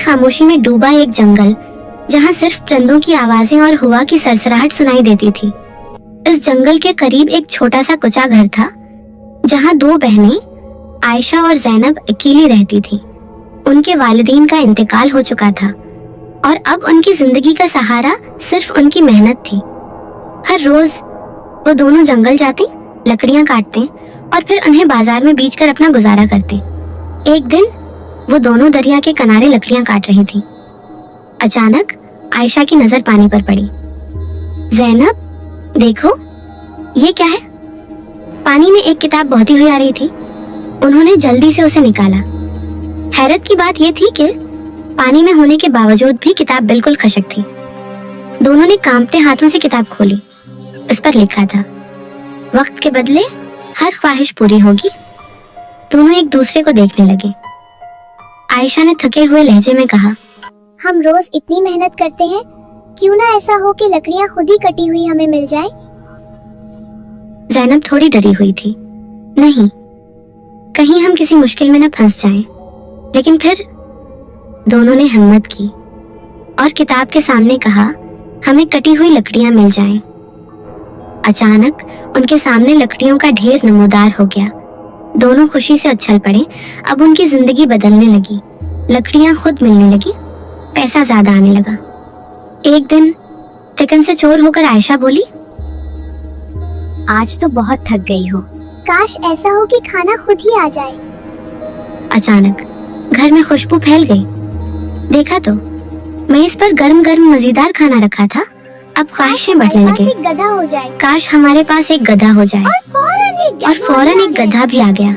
खामोशी में डूबा एक जंगल जहाँ सिर्फ परिंदों की आवाजें और हवा की सरसराहट सुनाई देती थी। इस जंगल के करीब एक छोटा सा कुचा घर था जहाँ दो बहनें आयशा और ज़ैनब अकेली रहती थी। उनके वालिदैन का इंतकाल हो चुका था और अब उनकी जिंदगी का सहारा सिर्फ उनकी मेहनत थी। हर रोज वो दोनों जंगल जाते, लकड़ियां काटते और फिर उन्हें बाजार में बेचकर अपना गुजारा करते। एक दिन वो दोनों दरिया के किनारे लकड़ियां काट रही थी। अचानक आयशा की नजर पानी पर पड़ी। ज़ैनब, देखो ये क्या है? पानी में एक किताब बहती हुई आ रही थी। उन्होंने जल्दी से उसे निकाला। हैरत की बात यह थी कि पानी में होने के बावजूद भी किताब बिल्कुल खशक थी। दोनों ने कांपते हाथों से किताब खोली। उस पर लिखा था, वक्त के बदले हर ख्वाहिश पूरी होगी। दोनों एक दूसरे को देखने लगे। आयशा ने थके हुए लहजे में कहा, हम रोज इतनी मेहनत करते हैं, क्यों ना ऐसा हो कि लकड़ियां खुद ही कटी हुई हमें मिल जाए। ज़ैनब थोड़ी डरी हुई थी। नहीं, कहीं हम किसी मुश्किल में न फंस जाएं। लेकिन फिर दोनों ने हिम्मत की और किताब के सामने कहा, हमें कटी हुई लकड़ियां मिल जाएं। अचानक उनके सामने लकड़ियों का ढेर नमूदार हो गया। दोनों खुशी से उछल पड़े। अब उनकी जिंदगी बदलने लगी। लकड़ियां खुद मिलने लगी, पैसा ज्यादा आने लगा। एक दिन थिकन से चोर होकर आयशा बोली, आज तो बहुत थक गई हो, काश ऐसा हो कि खाना खुद ही आ जाए। अचानक घर में खुशबू फैल गई। देखा तो मेज पर गर्म गर्म मजेदार खाना रखा था। अब ख्वाहिशें बढ़ने लगी। गधा हो जाए, काश हमारे पास एक गधा हो जाए। और फौरन एक गधा भी आ गया।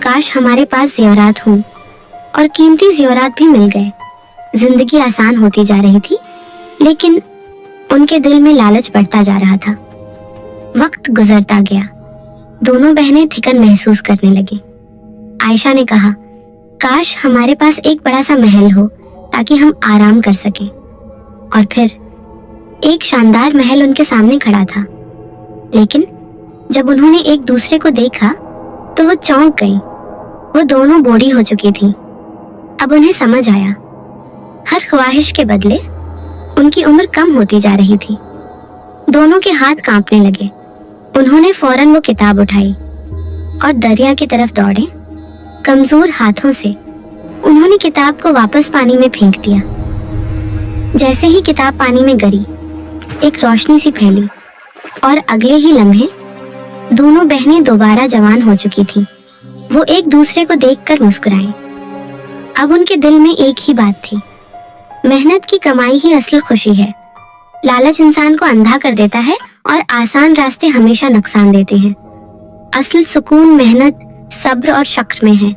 काश हमारे पास ज़ेवरात हों और कीमती ज़ेवरात भी मिल गए। जिंदगी आसान होती जा रही थी, लेकिन उनके दिल में लालच बढ़ता जा रहा था। वक्त गुजरता गया। दोनों बहनें थिकन महसूस करने लगी। आयशा ने कहा, काश हमारे पास एक बड़ा सा महल हो ताकि हम आराम कर सकें। और फिर एक शानदार महल उनके सामने खड़ा था। लेकिन जब उन्होंने एक दूसरे को देखा तो वो चौंक गई। वो दोनों बूढ़ी हो चुकी थी। अब उन्हें समझ आया, हर ख्वाहिश के बदले उनकी उम्र कम होती जा रही थी। दोनों के हाथ कांपने लगे। उन्होंने फौरन वो किताब उठाई और दरिया की तरफ दौड़े। कमजोर हाथों से उन्होंने किताब को वापस पानी में फेंक दिया। जैसे ही किताब पानी में गिरी, एक रोशनी सी फैली और अगले ही लम्हे दोनों बहनें दोबारा जवान हो चुकी थीं। वो एक दूसरे को देखकर मुस्कुराई। अब उनके दिल में एक ही बात थी, मेहनत की कमाई ही असली खुशी है। लालच इंसान को अंधा कर देता है और आसान रास्ते हमेशा नुकसान देते हैं। असल सुकून मेहनत, सब्र और शक्र में है।